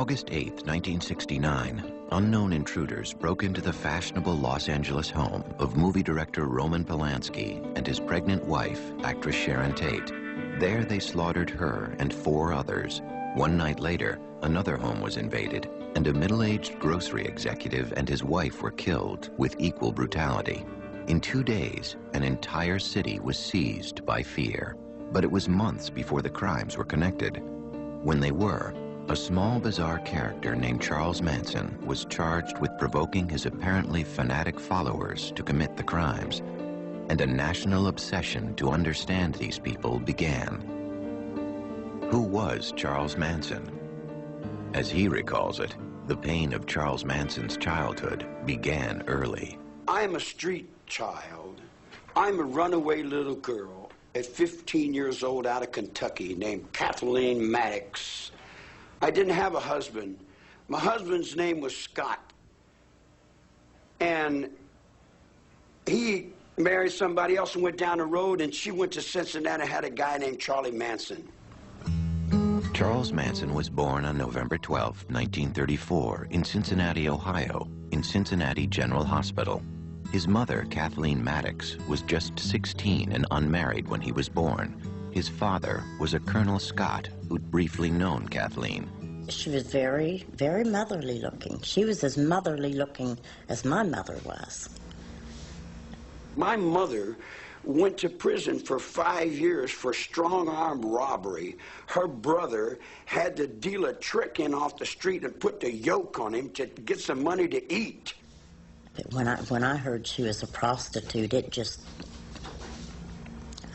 August 8, 1969, unknown intruders broke into the fashionable Los Angeles home of movie director Roman Polanski and his pregnant wife, actress Sharon Tate. There they slaughtered her and 4 others. One night later, another home was invaded, and a middle-aged grocery executive and his wife were killed with equal brutality. In 2 days, an entire city was seized by fear. But it was months before the crimes were connected. When they were, a small, bizarre character named Charles Manson was charged with provoking his apparently fanatic followers to commit the crimes, and a national obsession to understand these people began. Who was Charles Manson? As he recalls it, the pain of Charles Manson's childhood began early. I'm a street child. I'm a runaway little girl at 15 years old out of Kentucky named Kathleen Maddox. I didn't have a husband. My husband's name was Scott. And he married somebody else and went down the road, and she went to Cincinnati and had a guy named Charlie Manson. Charles Manson was born on November 12, 1934, in Cincinnati, Ohio, in Cincinnati General Hospital. His mother, Kathleen Maddox, was just 16 and unmarried when he was born. His father was a Colonel Scott who'd briefly known Kathleen. She was very, very motherly looking. She was as motherly looking as my mother was. My mother went to prison for 5 years for strong-arm robbery. Her brother had to deal a trick in off the street and put the yoke on him to get some money to eat. When I heard she was a prostitute, it just,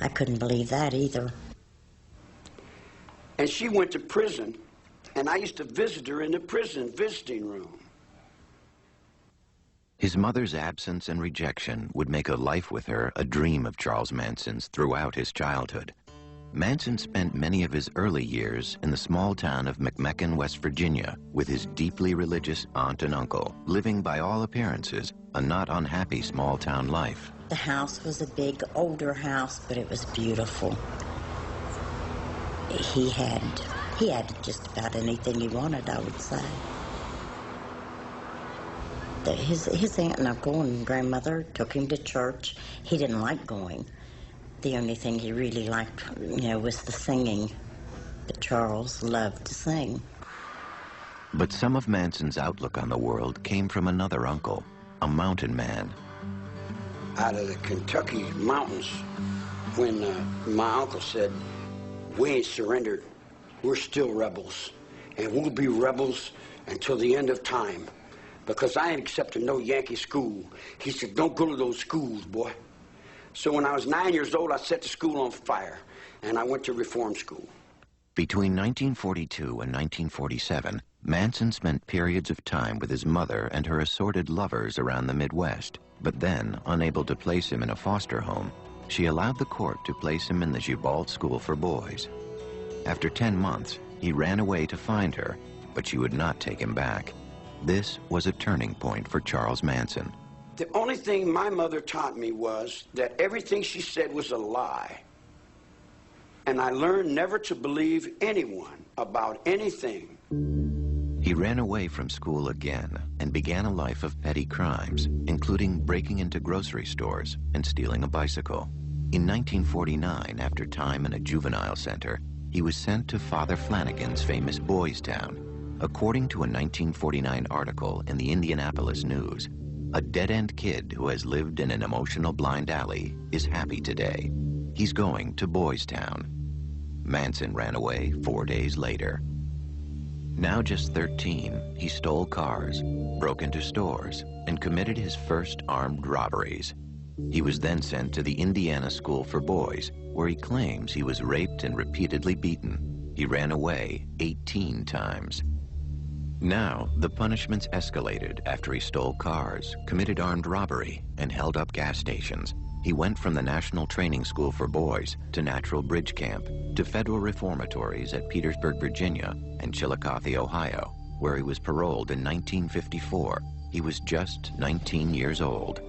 I couldn't believe that either. And she went to prison, and I used to visit her in the prison visiting room. His mother's absence and rejection would make a life with her a dream of Charles Manson's throughout his childhood. Manson spent many of his early years in the small town of McMecken, West Virginia, with his deeply religious aunt and uncle, living by all appearances a not unhappy small-town life. The house was a big, older house, but it was beautiful. He had just about anything he wanted, I would say. His aunt and uncle and grandmother took him to church. He didn't like going. The only thing he really liked, was the singing. But Charles loved to sing. But some of Manson's outlook on the world came from another uncle, a mountain man. Out of the Kentucky mountains, when my uncle said, "We ain't surrendered. We're still rebels. And we'll be rebels until the end of time. Because I ain't accepting no Yankee school." He said, "Don't go to those schools, boy." So when I was 9 years old, I set the school on fire, and I went to reform school. Between 1942 and 1947, Manson spent periods of time with his mother and her assorted lovers around the Midwest. But then, unable to place him in a foster home, she allowed the court to place him in the Gibault School for Boys. After 10 months, he ran away to find her, but she would not take him back. This was a turning point for Charles Manson. The only thing my mother taught me was that everything she said was a lie. And I learned never to believe anyone about anything. He ran away from school again and began a life of petty crimes, including breaking into grocery stores and stealing a bicycle. In 1949, after time in a juvenile center, he was sent to Father Flanagan's famous Boys Town. According to a 1949 article in the Indianapolis News, a dead-end kid who has lived in an emotional blind alley is happy today. He's going to Boys Town. Manson ran away 4 days later. Now just 13, he stole cars, broke into stores, and committed his first armed robberies. He was then sent to the Indiana School for Boys, where he claims he was raped and repeatedly beaten. He ran away 18 times. Now, the punishments escalated after he stole cars, committed armed robbery, and held up gas stations. He went from the National Training School for Boys to Natural Bridge Camp to federal reformatories at Petersburg, Virginia, and Chillicothe, Ohio, where he was paroled in 1954. He was just 19 years old.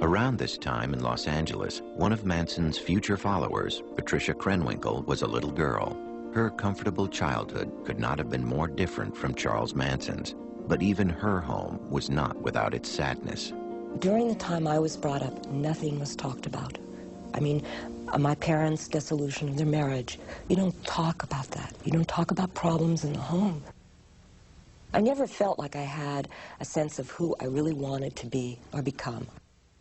Around this time in Los Angeles, one of Manson's future followers, Patricia Krenwinkel, was a little girl. Her comfortable childhood could not have been more different from Charles Manson's, but even her home was not without its sadness. During the time I was brought up, nothing was talked about. I mean, my parents' dissolution of their marriage, you don't talk about that. You don't talk about problems in the home. I never felt like I had a sense of who I really wanted to be or become.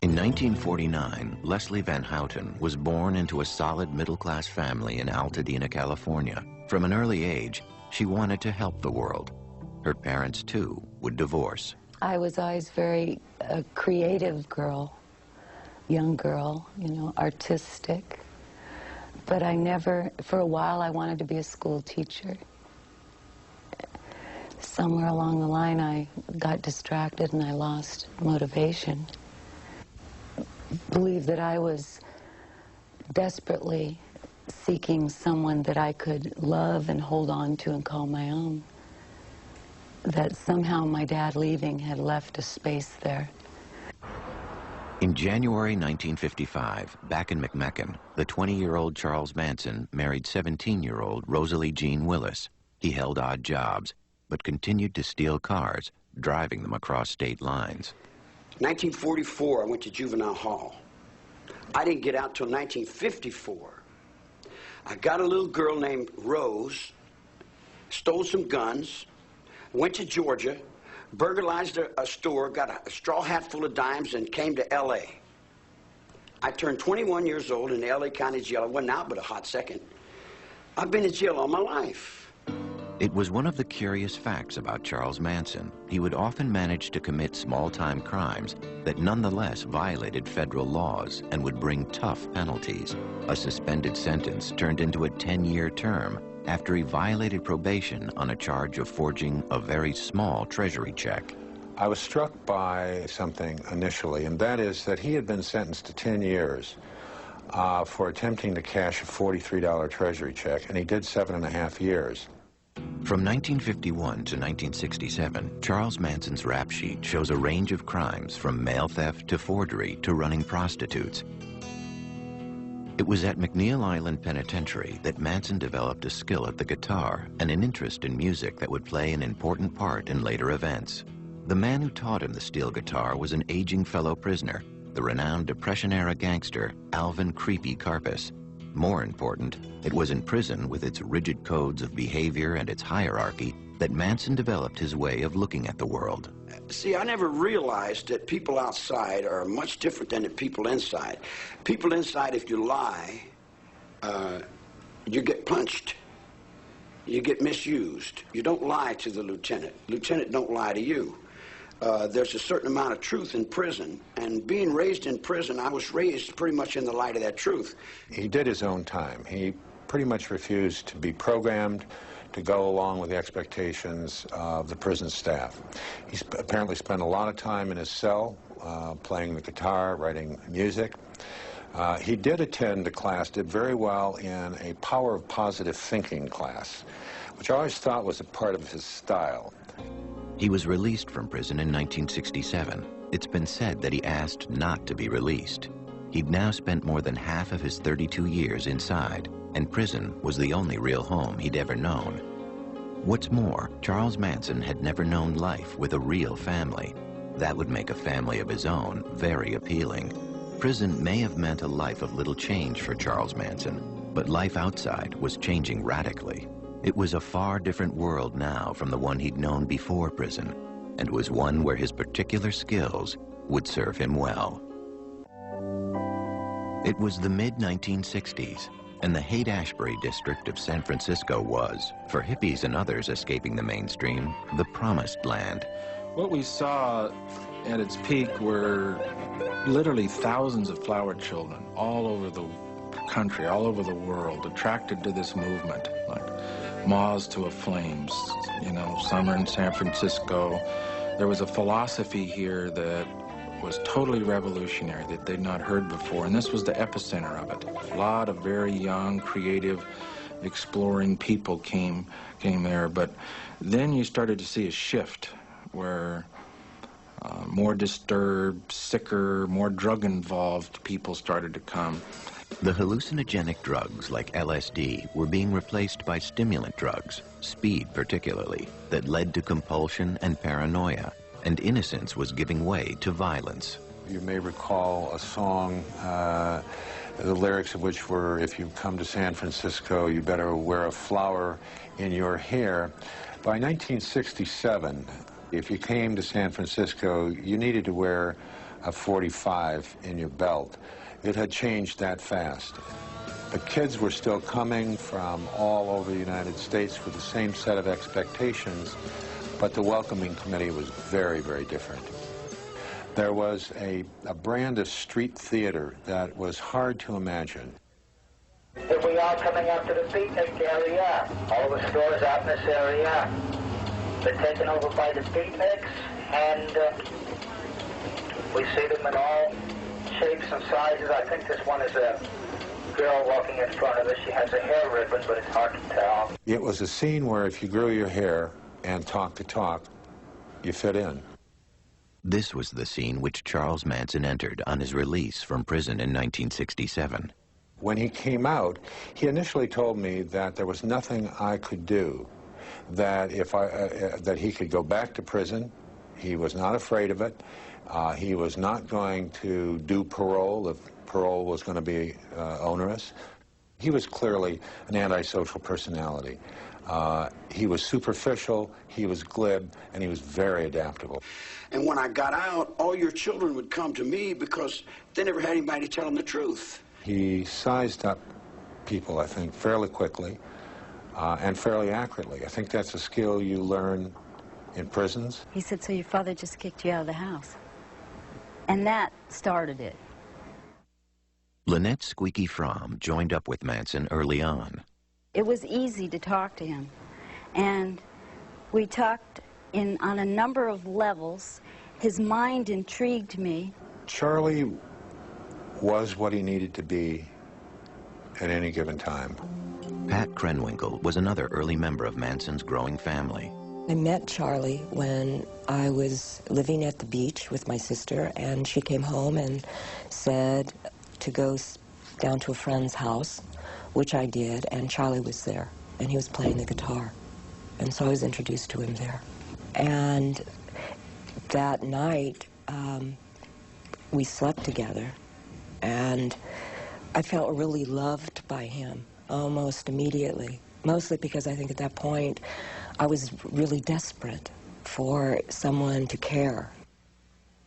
In 1949, Leslie Van Houten was born into a solid middle-class family in Altadena, California. From an early age, she wanted to help the world. Her parents, too, would divorce. I was always very creative girl, young girl, you know, artistic. But I never, for a while, I wanted to be a school teacher. Somewhere along the line, I got distracted and I lost motivation. Believe that I was desperately seeking someone that I could love and hold on to and call my own. That somehow my dad leaving had left a space there. In January 1955, back in McMecken, the 20-year-old Charles Manson married 17-year-old Rosalie Jean Willis. He held odd jobs, but continued to steal cars, driving them across state lines. 1944, I went to juvenile hall. I didn't get out till 1954. I got a little girl named Rose, stole some guns, went to Georgia, burglarized a store, got a straw hat full of dimes, and came to L.A. I turned 21 years old in the L.A. County Jail. I wasn't out but a hot second. I've been in jail all my life. It was one of the curious facts about Charles Manson. He would often manage to commit small-time crimes that nonetheless violated federal laws and would bring tough penalties. A suspended sentence turned into a 10-year term after he violated probation on a charge of forging a very small treasury check. I was struck by something initially, and that is that he had been sentenced to 10 years for attempting to cash a $43 treasury check, and he did 7.5 years. From 1951 to 1967, Charles Manson's rap sheet shows a range of crimes from mail theft to forgery to running prostitutes. It was at McNeil Island Penitentiary that Manson developed a skill at the guitar and an interest in music that would play an important part in later events. The man who taught him the steel guitar was an aging fellow prisoner, the renowned Depression-era gangster Alvin "Creepy" Karpis. More important, it was in prison with its rigid codes of behavior and its hierarchy that Manson developed his way of looking at the world. See, I never realized that people outside are much different than the people inside. People inside, if you lie, you get punched. You get misused. You don't lie to the lieutenant. Lieutenant don't lie to you. There's a certain amount of truth in prison, and being raised in prison, I was raised pretty much in the light of that truth. He did his own time. He pretty much refused to be programmed to go along with the expectations of the prison staff. He apparently spent a lot of time in his cell playing the guitar, writing music. He did attend a class, did very well in a power of positive thinking class, which I always thought was a part of his style. He was released from prison in 1967. It's been said that he asked not to be released. He'd now spent more than half of his 32 years inside, and prison was the only real home he'd ever known. What's more, Charles Manson had never known life with a real family. That would make a family of his own very appealing. Prison may have meant a life of little change for Charles Manson, but life outside was changing radically. It was a far different world now from the one he'd known before prison, and was one where his particular skills would serve him well. It was the mid-1960s, and the Haight-Ashbury district of San Francisco was, for hippies and others escaping the mainstream, the promised land. What we saw at its peak were literally thousands of flower children all over the country, all over the world, attracted to this movement, like moths to a flame, you know, summer in San Francisco. There was a philosophy here that was totally revolutionary that they'd not heard before, and this was the epicenter of it. A lot of very young, creative, exploring people came there, but then you started to see a shift where more disturbed, sicker, more drug-involved people started to come. The hallucinogenic drugs like LSD were being replaced by stimulant drugs, speed particularly, that led to compulsion and paranoia, and innocence was giving way to violence. You may recall a song, the lyrics of which were, if you come to San Francisco, you better wear a flower in your hair. By 1967, if you came to San Francisco, you needed to wear a .45 in your belt. It had changed that fast. The kids were still coming from all over the United States with the same set of expectations, but the welcoming committee was very, very different. There was a brand of street theater that was hard to imagine. Here we are coming out to the beatnik area. All the stores out in this area been taken over by the beatniks, and we see them in all shapes and sizes. I think this one is a girl walking in front of us. She has a hair ribbon, but it's hard to tell. It was a scene where if you grew your hair and talked the talk, you fit in. This was the scene which Charles Manson entered on his release from prison in 1967. When he came out, he initially told me that there was nothing I could do, that that he could go back to prison. He was not afraid of it. He was not going to do parole if parole was going to be onerous. He was clearly an antisocial personality. He was superficial, he was glib, and he was very adaptable. And when I got out, all your children would come to me because they never had anybody to tell them the truth. He sized up people, I think, fairly quickly and fairly accurately. I think that's a skill you learn in prisons. He said, so your father just kicked you out of the house. And that started it. Lynette Squeaky Fromm joined up with Manson early on. It was easy to talk to him. And we talked on a number of levels. His mind intrigued me. Charlie was what he needed to be at any given time. Pat Krenwinkel was another early member of Manson's growing family. I met Charlie when I was living at the beach with my sister, and she came home and said to go down to a friend's house, which I did, and Charlie was there, and he was playing the guitar. And so I was introduced to him there. And that night, we slept together, and I felt really loved by him almost immediately, mostly because I think at that point I was really desperate for someone to care.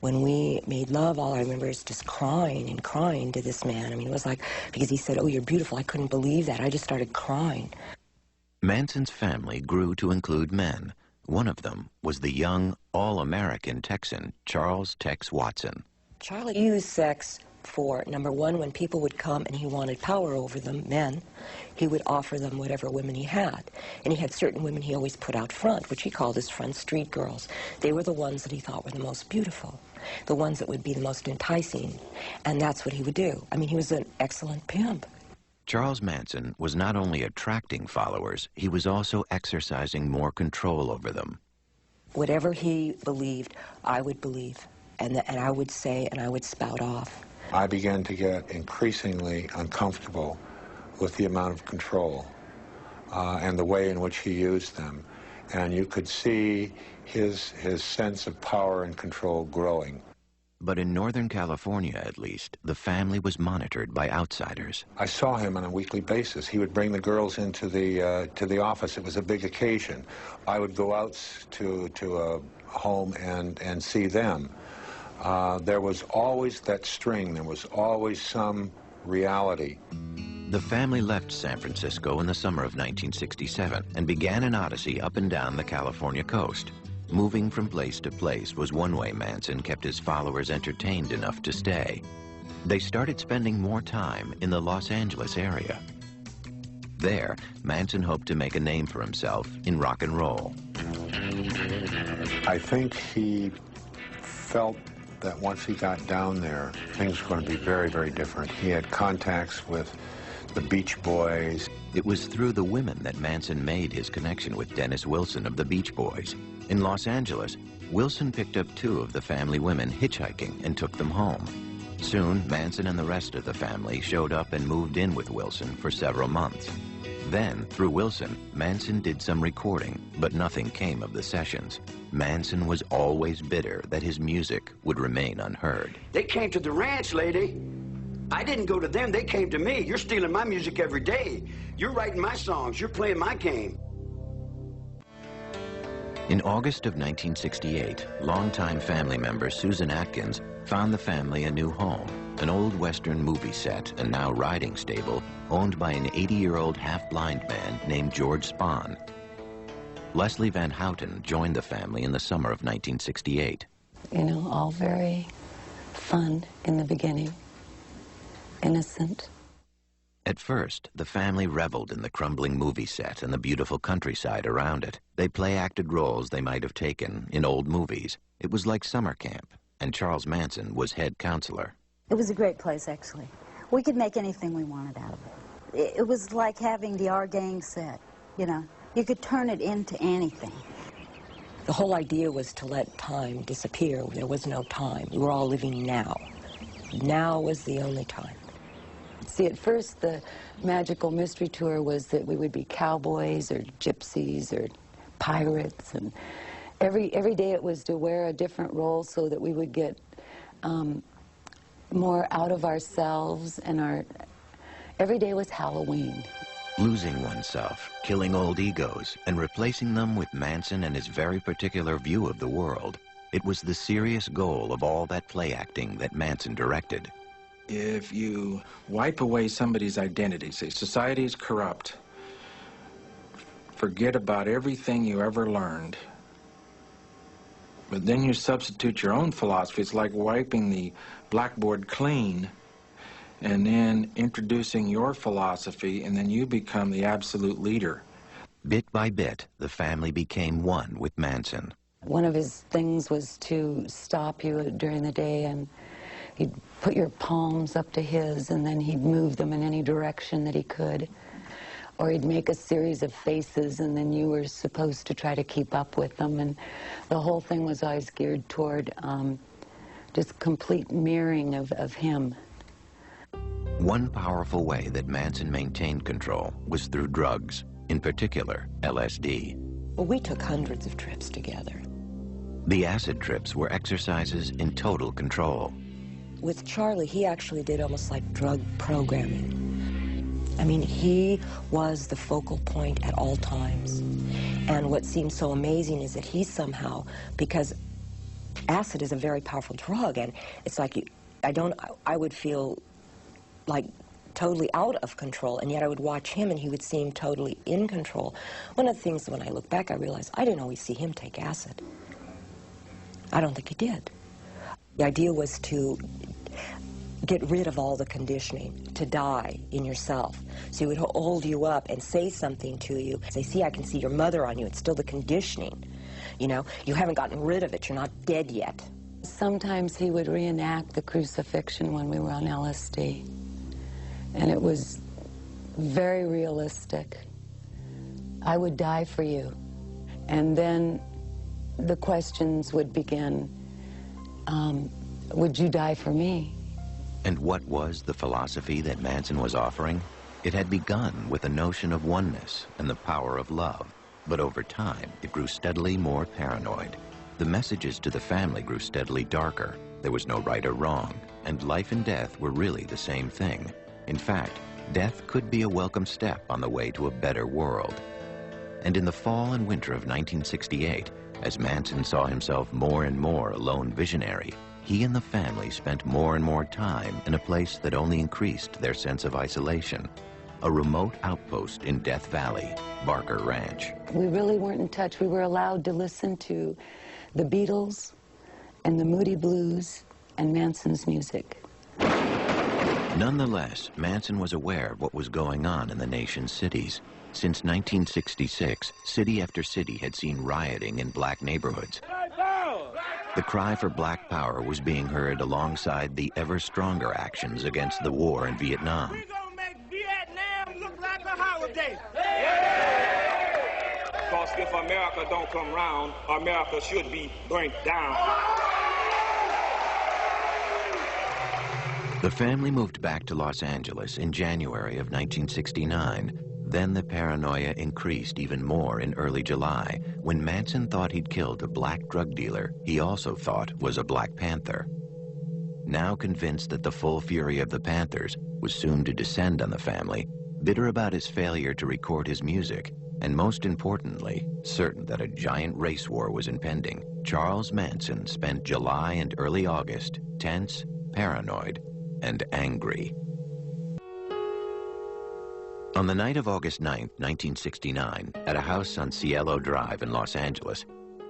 When we made love, all I remember is just crying and crying to this man. I mean, it was like, because he said, oh, you're beautiful. I couldn't believe that. I just started crying. Manson's family grew to include men. One of them was the young, all-American Texan, Charles Tex Watson. Charlie used sex for, number one, when people would come and he wanted power over them, men, he would offer them whatever women he had. And he had certain women he always put out front, which he called his front street girls. They were the ones that he thought were the most beautiful, the ones that would be the most enticing. And that's what he would do. I mean, he was an excellent pimp. Charles Manson was not only attracting followers, he was also exercising more control over them. Whatever he believed, I would believe. And I would say, and I would spout off. I began to get increasingly uncomfortable with the amount of control and the way in which he used them. And you could see his sense of power and control growing. But in Northern California, at least, the family was monitored by outsiders. I saw him on a weekly basis. He would bring the girls into the office. It was a big occasion. I would go out to a home and see them. There was always that string. There was always some reality. The family left San Francisco in the summer of 1967 and began an odyssey up and down the California coast. Moving from place to place was one way Manson kept his followers entertained enough to stay. They started spending more time in the Los Angeles area. There, Manson hoped to make a name for himself in rock and roll. I think he felt that once he got down there, things were going to be very, very different. He had contacts with the Beach Boys. It was through the women that Manson made his connection with Dennis Wilson of the Beach Boys. In Los Angeles, Wilson picked up 2 of the family women hitchhiking and took them home. Soon, Manson and the rest of the family showed up and moved in with Wilson for several months. Then, through Wilson, Manson did some recording, but nothing came of the sessions. Manson was always bitter that his music would remain unheard. They came to the ranch, lady. I didn't go to them, they came to me. You're stealing my music every day. You're writing my songs, you're playing my game. In August of 1968, longtime family member Susan Atkins found the family a new home, an old Western movie set and now riding stable owned by an 80-year-old half-blind man named George Spahn. Leslie Van Houten joined the family in the summer of 1968. You know, all very fun in the beginning, innocent. At first, the family reveled in the crumbling movie set and the beautiful countryside around it. They play-acted roles they might have taken in old movies. It was like summer camp, and Charles Manson was head counselor. It was a great place, actually. We could make anything we wanted out of it. It was like having the Our Gang set, you know. You could turn it into anything. The whole idea was to let time disappear. There was no time. We were all living now. Now was the only time. See, at first, the magical mystery tour was that we would be cowboys or gypsies or pirates, and every day it was to wear a different role so that we would get more out of ourselves, and every day was Halloween. Losing oneself, killing old egos, and replacing them with Manson and his very particular view of the world. It was the serious goal of all that play acting that Manson directed. If you wipe away somebody's identity, say society is corrupt, forget about everything you ever learned, but then you substitute your own philosophy. It's like wiping the blackboard clean and then introducing your philosophy, and then you become the absolute leader. Bit by bit, the family became one with Manson. One of his things was to stop you during the day, and he'd put your palms up to his, and then he'd move them in any direction that he could. Or he'd make a series of faces, and then you were supposed to try to keep up with them. And the whole thing was always geared toward just complete mirroring of him. One powerful way that Manson maintained control was through drugs, in particular LSD. Well, we took hundreds of trips together. The acid trips were exercises in total control. With Charlie, he actually did almost like drug programming. I mean, he was the focal point at all times. And what seems so amazing is that he somehow, because acid is a very powerful drug, and it's like I would feel like totally out of control, and yet I would watch him and he would seem totally in control. One of the things, when I look back, I realize I didn't always see him take acid. I don't think he did. The idea was to get rid of all the conditioning, to die in yourself. So he would hold you up and say something to you. Say, see, I can see your mother on you. It's still the conditioning. You know, you haven't gotten rid of it. You're not dead yet. Sometimes he would reenact the crucifixion when we were on LSD. And it was very realistic. I would die for you. And then the questions would begin, would you die for me? And what was the philosophy that Manson was offering? It had begun with a notion of oneness and the power of love, but over time it grew steadily more paranoid. The messages to the family grew steadily darker. There was no right or wrong, and life and death were really the same thing. In fact, death could be a welcome step on the way to a better world. And in the fall and winter of 1968, as Manson saw himself more and more a lone visionary, he and the family spent more and more time in a place that only increased their sense of isolation. A remote outpost in Death Valley, Barker Ranch. We really weren't in touch. We were allowed to listen to the Beatles and the Moody Blues and Manson's music. Nonetheless, Manson was aware of what was going on in the nation's cities. Since 1966, city after city had seen rioting in black neighborhoods. The cry for black power was being heard alongside the ever stronger actions against the war in Vietnam. We're gonna make Vietnam look like a holiday. Because if America don't come round, America should be burnt down. The family moved back to Los Angeles in January of 1969. Then the paranoia increased even more in early July, when Manson thought he'd killed a black drug dealer he also thought was a Black Panther. Now convinced that the full fury of the Panthers was soon to descend on the family, bitter about his failure to record his music, and most importantly, certain that a giant race war was impending, Charles Manson spent July and early August tense, paranoid, and angry. On the night of August 9, 1969, at a house on Cielo Drive in Los Angeles,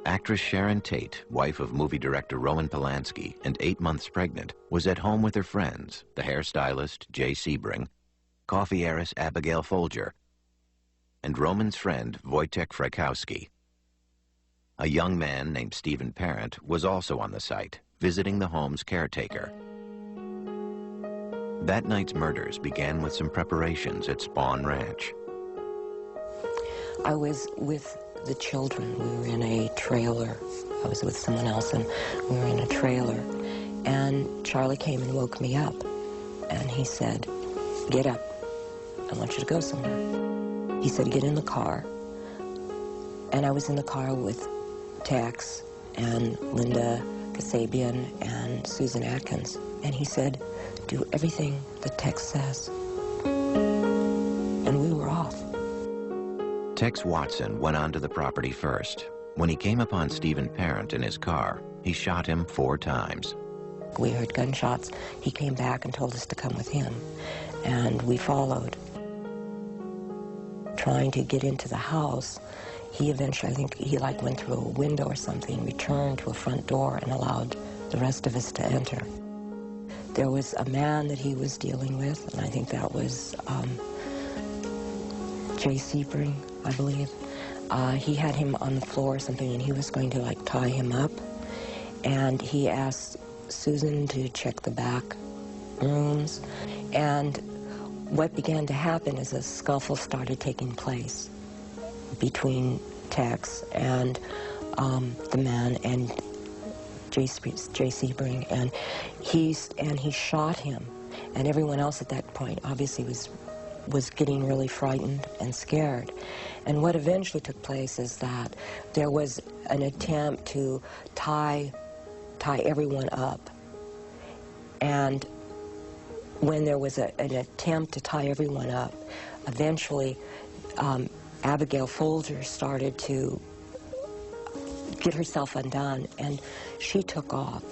actress Sharon Tate, wife of movie director Roman Polanski and 8 months pregnant, was at home with her friends, the hairstylist Jay Sebring, coffee heiress Abigail Folger, and Roman's friend Wojtek Frykowski. A young man named Stephen Parent was also on the site, visiting the home's caretaker. That night's murders began with some preparations at Spawn Ranch. I was with the children. We were in a trailer. I was with someone else, and we were in a trailer. And Charlie came and woke me up. And he said, "Get up. I want you to go somewhere." He said, "Get in the car." And I was in the car with Tex and Linda Kasabian and Susan Atkins. And he said, "Do everything that Tex says." And we were off. Tex Watson went onto the property first. When he came upon Stephen Parent in his car, he shot him 4 times. We heard gunshots. He came back and told us to come with him. And we followed. Trying to get into the house, he eventually, I think he went through a window or something, returned to a front door and allowed the rest of us to enter. There was a man that he was dealing with, and I think that was Jay Sebring, I believe. He had him on the floor or something, and he was going to tie him up. And he asked Susan to check the back rooms. And what began to happen is a scuffle started taking place between Tex and the man and Jay Sebring, and he shot him. And everyone else at that point obviously was getting really frightened and scared. And what eventually took place is that there was an attempt to tie everyone up. And when there was an attempt to tie everyone up, eventually Abigail Folger started to get herself undone, and she took off.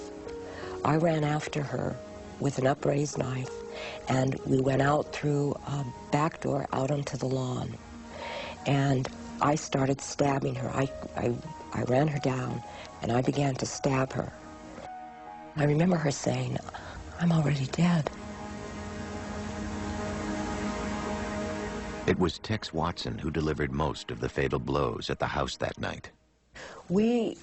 I ran after her with an upraised knife, and we went out through a back door out onto the lawn. And I started stabbing her. I ran her down, and I began to stab her. I remember her saying, "I'm already dead." It was Tex Watson who delivered most of the fatal blows at the house that night. We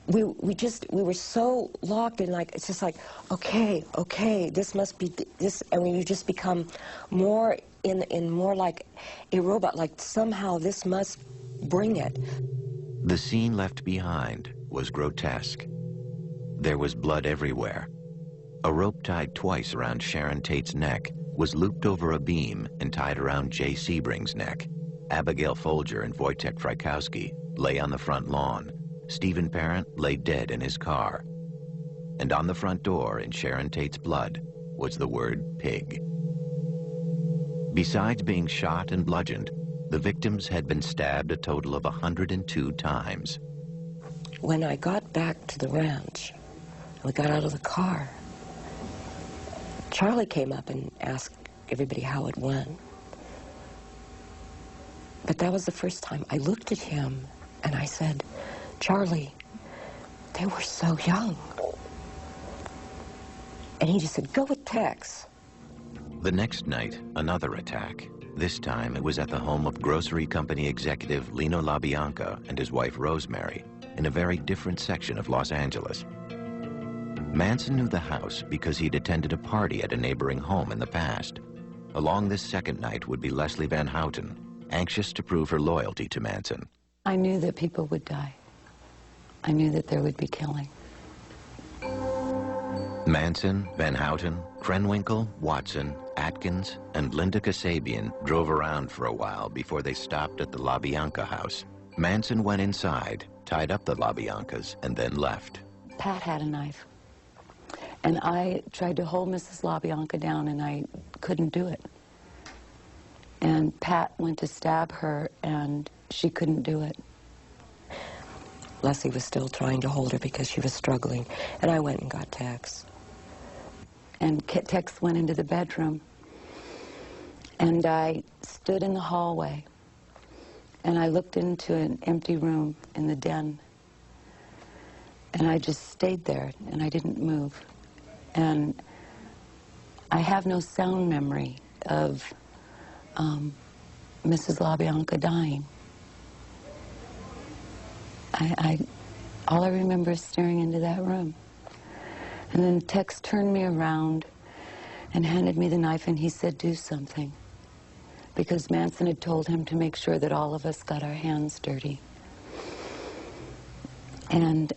were so locked in, it's just okay, this must be this, and you just become more in more like a robot, somehow this must bring it. The scene left behind was grotesque. There was blood everywhere. A rope tied twice around Sharon Tate's neck was looped over a beam and tied around Jay Sebring's neck. Abigail Folger and Wojtek Frykowski lay on the front lawn. Stephen Parent lay dead in his car. And on the front door in Sharon Tate's blood was the word pig. Besides being shot and bludgeoned, the victims had been stabbed a total of 102 times. When I got back to the ranch, we got out of the car, Charlie came up and asked everybody how it went. But that was the first time I looked at him and I said, "Charlie, they were so young." And he just said, "Go with Tex." The next night, another attack. This time it was at the home of grocery company executive Lino LaBianca and his wife Rosemary in a very different section of Los Angeles. Manson knew the house because he'd attended a party at a neighboring home in the past. Along this second night would be Leslie Van Houten, anxious to prove her loyalty to Manson. I knew that people would die. I knew that there would be killing. Manson, Van Houten, Krenwinkel, Watson, Atkins, and Linda Kasabian drove around for a while before they stopped at the LaBianca house. Manson went inside, tied up the LaBiancas, and then left. Pat had a knife, and I tried to hold Mrs. LaBianca down, and I couldn't do it. And Pat went to stab her, and she couldn't do it. Leslie was still trying to hold her because she was struggling, and I went and got Tex. And Tex went into the bedroom, and I stood in the hallway, and I looked into an empty room in the den, and I just stayed there, and I didn't move. And I have no sound memory of Mrs. LaBianca dying. All I remember is staring into that room. And then Tex turned me around and handed me the knife, and he said, "Do something." Because Manson had told him to make sure that all of us got our hands dirty. And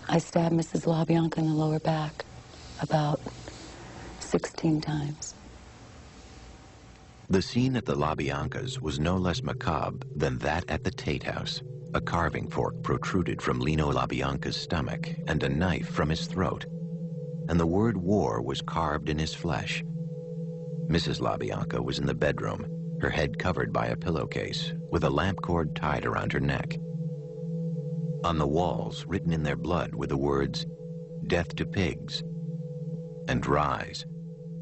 I stabbed Mrs. LaBianca in the lower back about 16 times. The scene at the LaBiancas was no less macabre than that at the Tate house. A carving fork protruded from Lino LaBianca's stomach and a knife from his throat. And the word war was carved in his flesh. Mrs. LaBianca was in the bedroom, her head covered by a pillowcase, with a lamp cord tied around her neck. On the walls, written in their blood, were the words, "Death to pigs," and "Rise."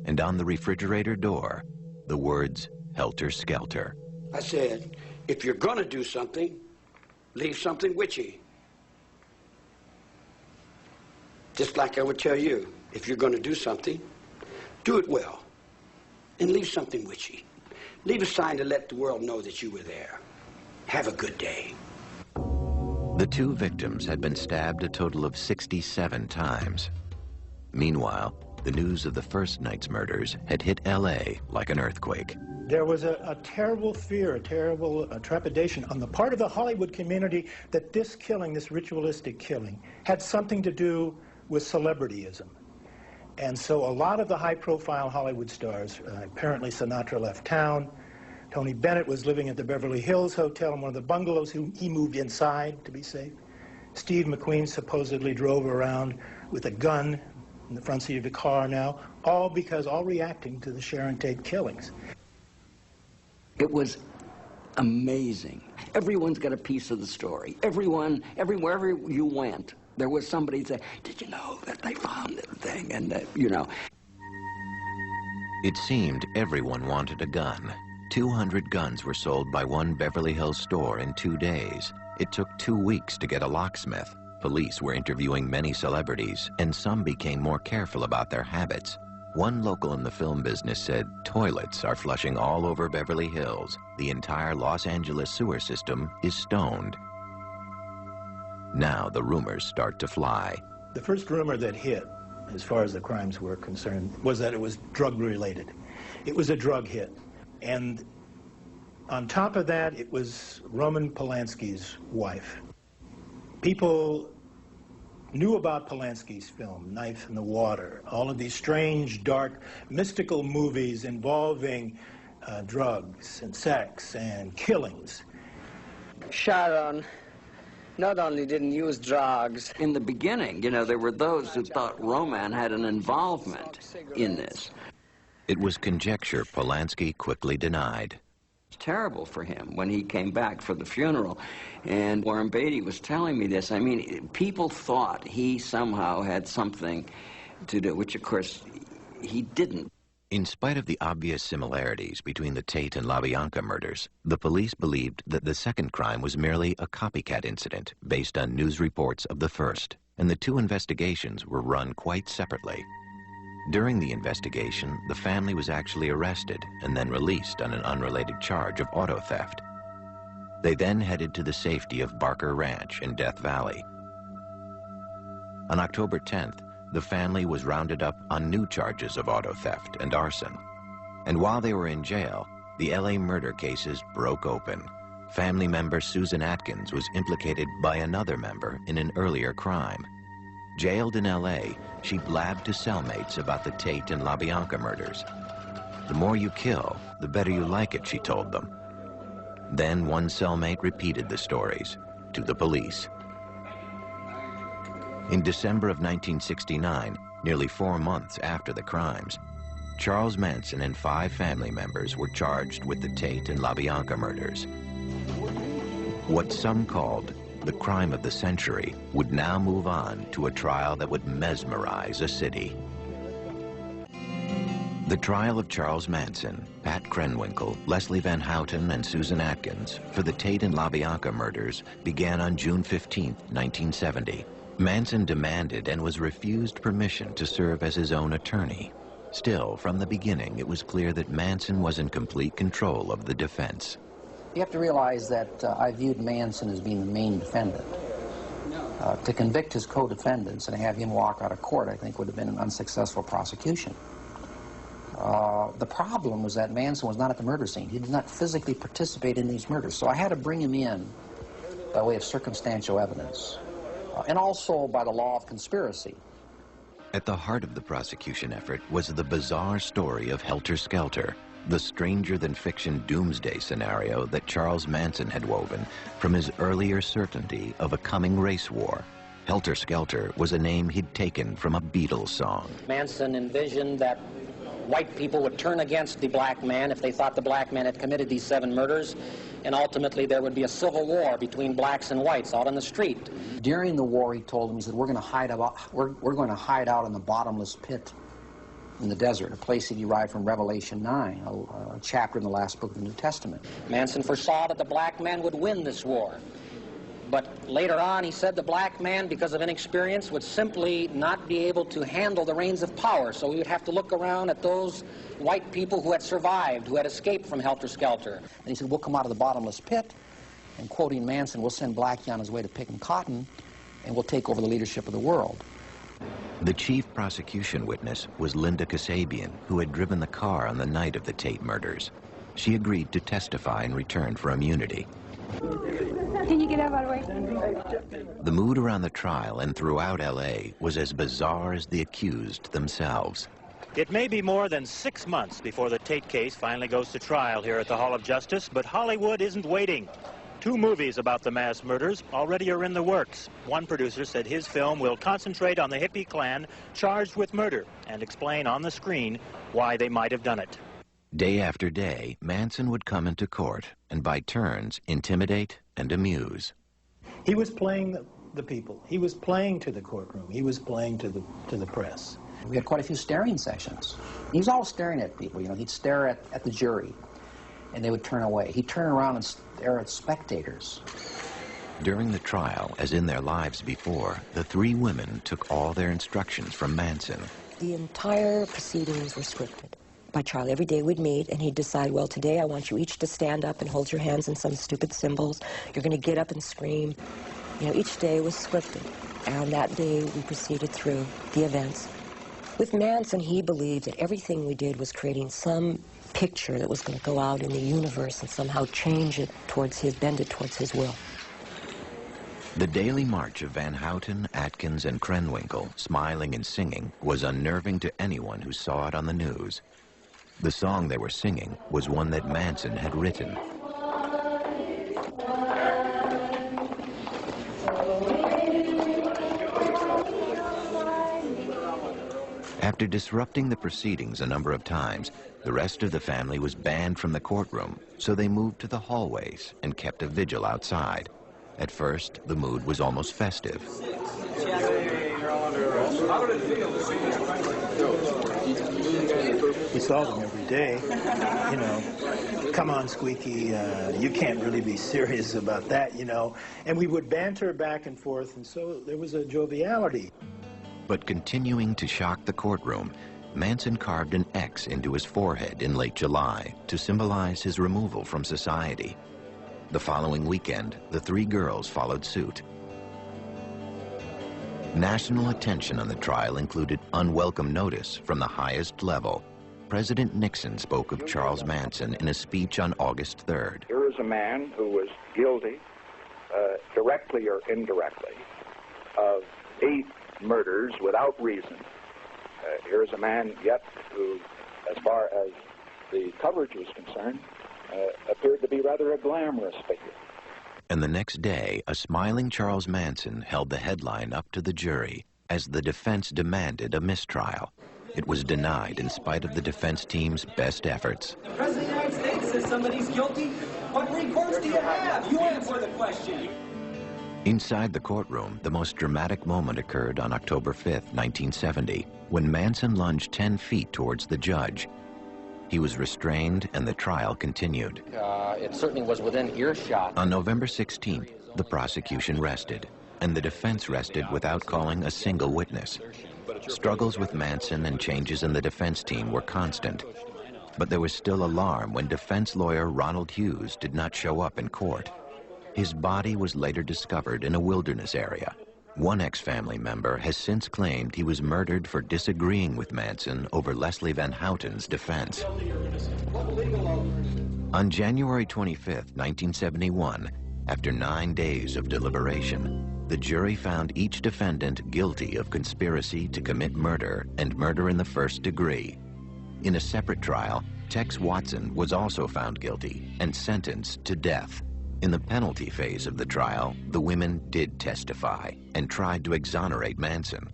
And on the refrigerator door, the words, "Helter Skelter." I said, if you're gonna do something, leave something witchy. Just like I would tell you, if you're gonna do something, do it well. And leave something witchy. Leave a sign to let the world know that you were there. Have a good day. The two victims had been stabbed a total of 67 times. Meanwhile, the news of the first night's murders had hit L.A. like an earthquake. There was a terrible fear, a terrible trepidation on the part of the Hollywood community that this killing, this ritualistic killing, had something to do with celebrityism. And so a lot of the high-profile Hollywood stars, apparently Sinatra left town. Tony Bennett was living at the Beverly Hills Hotel in one of the bungalows. He moved inside to be safe. Steve McQueen supposedly drove around with a gun in the front seat of the car now, all reacting to the Sharon Tate killings. It was amazing. Everyone's got a piece of the story. Everywhere you went, there was somebody say, "Did you know that they found that thing?" And, you know. It seemed everyone wanted a gun. 200 guns were sold by one Beverly Hills store in 2 days. It took 2 weeks to get a locksmith. Police were interviewing many celebrities, and some became more careful about their habits. One local in the film business said toilets are flushing all over Beverly Hills. The entire Los Angeles sewer system is stoned. Now the rumors start to fly. The first rumor that hit, as far as the crimes were concerned, was that it was drug-related. It was a drug hit. And on top of that, it was Roman Polanski's wife. People knew about Polanski's film, Knife in the Water, all of these strange, dark, mystical movies involving drugs and sex and killings. Sharon not only didn't use drugs. In the beginning, you know, there were those who thought Roman had an involvement in this. It was conjecture Polanski quickly denied. Terrible for him when he came back for the funeral, and Warren Beatty was telling me this. I mean, people thought he somehow had something to do, which of course he didn't. In spite of the obvious similarities between the Tate and LaBianca murders, the police believed that the second crime was merely a copycat incident based on news reports of the first, and the two investigations were run quite separately. During the investigation, the family was actually arrested and then released on an unrelated charge of auto theft. They then headed to the safety of Barker Ranch in Death Valley. On October 10th, the family was rounded up on new charges of auto theft and arson. And while they were in jail, the LA murder cases broke open. Family member Susan Atkins was implicated by another member in an earlier crime. Jailed in L.A., she blabbed to cellmates about the Tate and LaBianca murders. The more you kill, the better you like it, she told them. Then one cellmate repeated the stories to the police. In December of 1969, nearly 4 months after the crimes, Charles Manson and 5 family members were charged with the Tate and LaBianca murders. What some called the crime of the century would now move on to a trial that would mesmerize a city. The trial of Charles Manson, Pat Krenwinkel, Leslie Van Houten, and Susan Atkins for the Tate and LaBianca murders began on June 15, 1970. Manson demanded and was refused permission to serve as his own attorney. Still, from the beginning, it was clear that Manson was in complete control of the defense. You have to realize that I viewed Manson as being the main defendant. To convict his co-defendants and have him walk out of court, I think, would have been an unsuccessful prosecution. The problem was that Manson was not at the murder scene. He did not physically participate in these murders, so I had to bring him in by way of circumstantial evidence, and also by the law of conspiracy. At the heart of the prosecution effort was the bizarre story of Helter Skelter, the stranger-than-fiction doomsday scenario that Charles Manson had woven from his earlier certainty of a coming race war. Helter Skelter was a name he'd taken from a Beatles song. Manson envisioned that white people would turn against the black man if they thought the black man had committed these 7 murders, and ultimately there would be a civil war between blacks and whites out on the street. During the war, he told them, he said, we're going to hide out in the bottomless pit in the desert, a place he derived from Revelation 9, a chapter in the last book of the New Testament. Manson foresaw that the black man would win this war. But later on, he said the black man, because of inexperience, would simply not be able to handle the reins of power. So we would have to look around at those white people who had survived, who had escaped from Helter Skelter. And he said, we'll come out of the bottomless pit, and quoting Manson, we'll send Blackie on his way to picking cotton, and we'll take over the leadership of the world. The chief prosecution witness was Linda Kasabian, who had driven the car on the night of the Tate murders. She agreed to testify in return for immunity. Can you get out of the way? The mood around the trial and throughout L.A. was as bizarre as the accused themselves. It may be more than 6 months before the Tate case finally goes to trial here at the Hall of Justice, but Hollywood isn't waiting. 2 movies about the mass murders already are in the works. One producer said his film will concentrate on the hippie clan charged with murder and explain on the screen why they might have done it. Day after day, Manson would come into court and by turns intimidate and amuse. He was playing the people. He was playing to the courtroom. He was playing to the press. We had quite a few staring sessions. He was always staring at people. You know, he'd stare at the jury, and they would turn away. He'd turn around and stare at spectators. During the trial, as in their lives before, the 3 women took all their instructions from Manson. The entire proceedings were scripted by Charlie. Every day we'd meet, and he'd decide, well, today I want you each to stand up and hold your hands in some stupid symbols. You're going to get up and scream. You know, each day was scripted, and that day we proceeded through the events. With Manson, he believed that everything we did was creating some picture that was going to go out in the universe and somehow change it towards his, bend it towards his will. The daily march of Van Houten, Atkins, and Krenwinkel, smiling and singing, was unnerving to anyone who saw it on the news. The song they were singing was one that Manson had written. After disrupting the proceedings a number of times, the rest of the family was banned from the courtroom, so they moved to the hallways and kept a vigil outside. At first, the mood was almost festive. We saw them every day. You know, come on, Squeaky, you can't really be serious about that, you know. And we would banter back and forth, and so there was a joviality. But continuing to shock the courtroom, Manson carved an X into his forehead in late July to symbolize his removal from society. The following weekend, the 3 girls followed suit. National attention on the trial included unwelcome notice from the highest level. President Nixon spoke of Charles Manson in a speech on August 3rd. Here is a man who was guilty, directly or indirectly, of 8 murders without reason. Here's a man yet who, as far as the coverage was concerned, appeared to be rather a glamorous figure. And the next day, a smiling Charles Manson held the headline up to the jury as the defense demanded a mistrial. It was denied in spite of the defense team's best efforts. The President of the United States says somebody's guilty. What recourse do you have? You answer the question. Inside the courtroom, the most dramatic moment occurred on October 5th, 1970, when Manson lunged 10 feet towards the judge. He was restrained and the trial continued. It certainly was within earshot. On November 16th, the prosecution rested, and the defense rested without calling a single witness. Struggles with Manson and changes in the defense team were constant, but there was still alarm when defense lawyer Ronald Hughes did not show up in court. His body was later discovered in a wilderness area. One ex-family member has since claimed he was murdered for disagreeing with Manson over Leslie Van Houten's defense. On January 25th, 1971, after 9 days of deliberation, the jury found each defendant guilty of conspiracy to commit murder and murder in the first degree. In a separate trial, Tex Watson was also found guilty and sentenced to death. In the penalty phase of the trial, the women did testify and tried to exonerate Manson.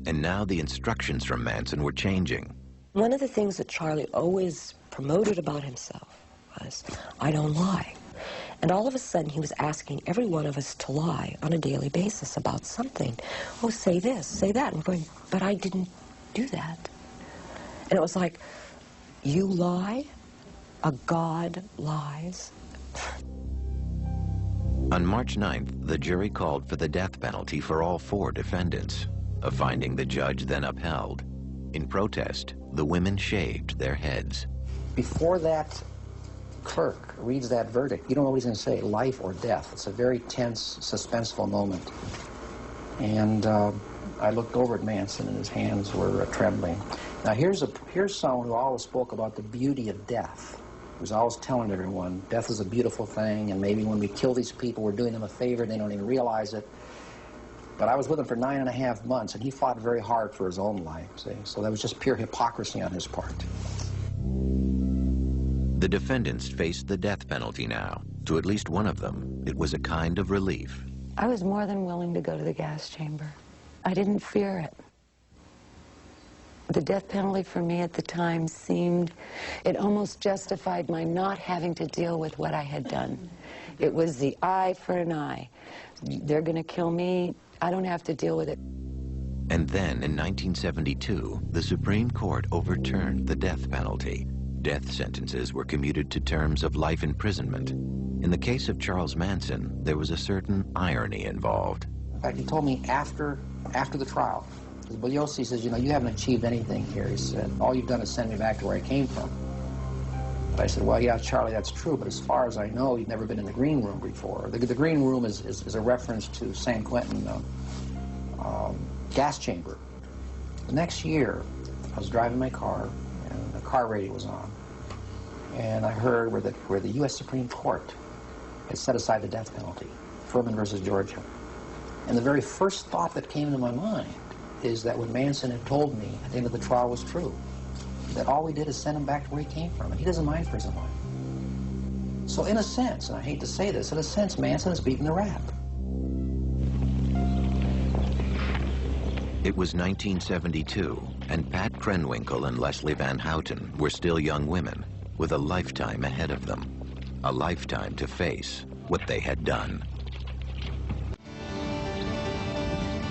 And now the instructions from Manson were changing. One of the things that Charlie always promoted about himself was, I don't lie. And all of a sudden, he was asking every one of us to lie on a daily basis about something. Oh, say this, say that. And we're going, but I didn't do that. And it was like, you lie, a god lies. On March 9th, the jury called for the death penalty for all 4 defendants, a finding the judge then upheld. In protest, the women shaved their heads. Before that clerk reads that verdict, you don't know what he's going to say, life or death. It's a very tense, suspenseful moment. And I looked over at Manson, and his hands were trembling. Now, here's someone who always spoke about the beauty of death. He was always telling everyone, death is a beautiful thing, and maybe when we kill these people, we're doing them a favor, and they don't even realize it. But I was with him for 9.5 months, and he fought very hard for his own life, see? So that was just pure hypocrisy on his part. The defendants faced the death penalty now. To at least one of them, it was a kind of relief. I was more than willing to go to the gas chamber. I didn't fear it. The death penalty for me at the time seemed, it almost justified my not having to deal with what I had done. It was the eye for an eye. They're going to kill me. I don't have to deal with it. And then, in 1972, the Supreme Court overturned the death penalty. Death sentences were commuted to terms of life imprisonment. In the case of Charles Manson, there was a certain irony involved. In fact, he told me after the trial, because Bugliosi says, you know, you haven't achieved anything here. He said, all you've done is send me back to where I came from. But I said, well, yeah, Charlie, that's true, but as far as I know, you've never been in the green room before. The green room is a reference to San Quentin gas chamber. The next year, I was driving my car, and the car radio was on. And I heard where the U.S. Supreme Court had set aside the death penalty, Furman versus Georgia. And the very first thought that came into my mind is that what Manson had told me at the end of the trial was true. That all we did is send him back to where he came from, and he doesn't mind prison life. So in a sense, and I hate to say this, in a sense, Manson is beating the rap. It was 1972, and Pat Krenwinkel and Leslie Van Houten were still young women, with a lifetime ahead of them. A lifetime to face what they had done.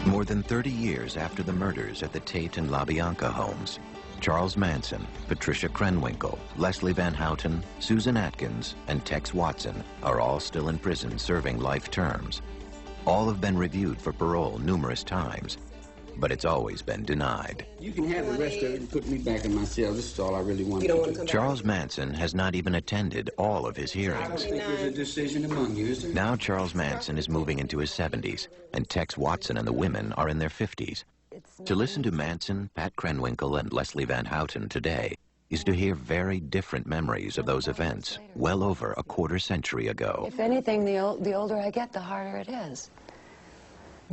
More than 30 years after the murders at the Tate and LaBianca homes, Charles Manson, Patricia Krenwinkel, Leslie Van Houten, Susan Atkins, and Tex Watson are all still in prison serving life terms. All have been reviewed for parole numerous times, but it's always been denied. You can have the rest of it and put me back in my cell. This is all I really want to do. Charles Manson has not even attended all of his I don't hearings. think there's a decision among you, is there? Now Charles Manson is moving into his 70s, and Tex Watson and the women are in their 50s. To listen to Manson, Pat Krenwinkel, and Leslie Van Houten today is to hear very different memories of those events well over a quarter century ago. If anything, the older I get, the harder it is.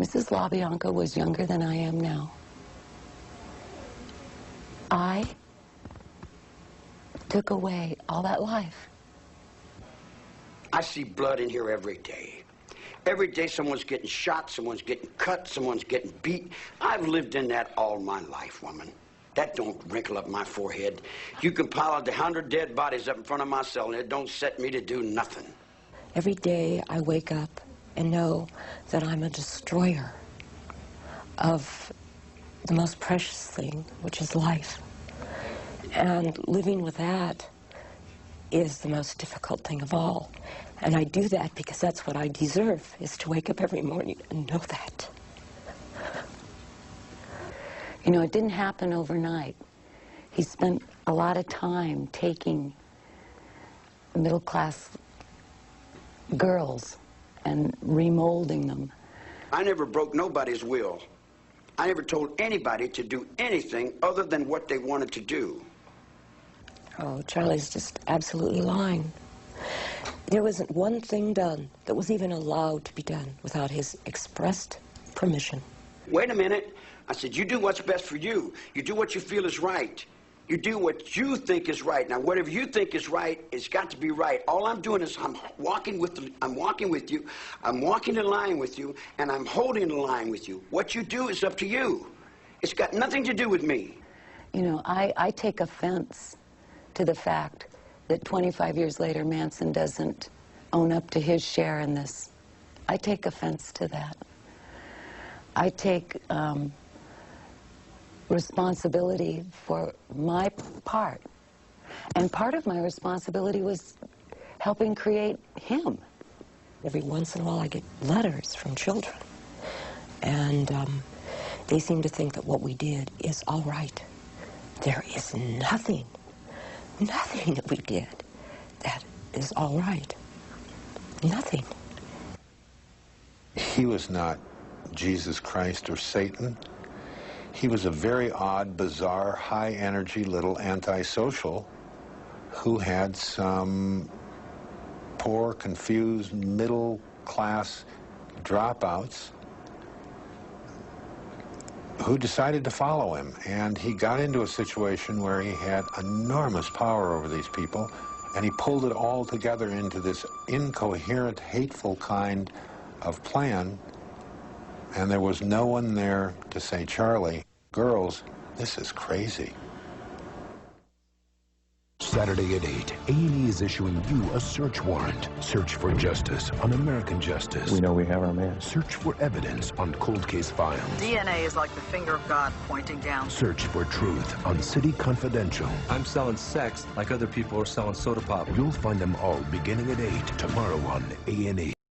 Mrs. LaBianca was younger than I am now. I took away all that life. I see blood in here every day. Every day someone's getting shot, someone's getting cut, someone's getting beat. I've lived in that all my life, woman. That don't wrinkle up my forehead. You can pile out 100 dead bodies up in front of my cell, and it don't set me to do nothing. Every day I wake up and know that I'm a destroyer of the most precious thing, which is life. And living with that is the most difficult thing of all. And I do that because that's what I deserve, is to wake up every morning and know that. You know, it didn't happen overnight. He spent a lot of time taking middle-class girls and remolding them. I never broke nobody's will. I never told anybody to do anything other than what they wanted to do. Oh, Charlie's just absolutely lying. There wasn't one thing done that was even allowed to be done without his expressed permission. Wait a minute. I said, you do what's best for you. You do what you feel is right. You do what you think is right. Now, whatever you think is right, it's got to be right. All I'm doing is I'm walking with you, I'm walking the line with you, and I'm holding the line with you. What you do is up to you. It's got nothing to do with me. You know, I take offense to the fact that 25 years later, Manson doesn't own up to his share in this. I take offense to that. I take responsibility for my part. And part of my responsibility was helping create him. Every once in a while I get letters from children. And they seem to think that what we did is all right. There is nothing that we did that is all right. Nothing. He was not Jesus Christ or Satan. He was a very odd, bizarre, high-energy little antisocial who had some poor, confused, middle-class dropouts who decided to follow him. And he got into a situation where he had enormous power over these people, and he pulled it all together into this incoherent, hateful kind of plan. And there was no one there to say, Charlie, girls, this is crazy. Saturday at 8, A&E is issuing you a search warrant. Search for justice on American Justice. We know we have our man. Search for evidence on cold case files. DNA is like the finger of God pointing down. Search for truth on City Confidential. I'm selling sex like other people are selling soda pop. You'll find them all beginning at 8 tomorrow on A&E.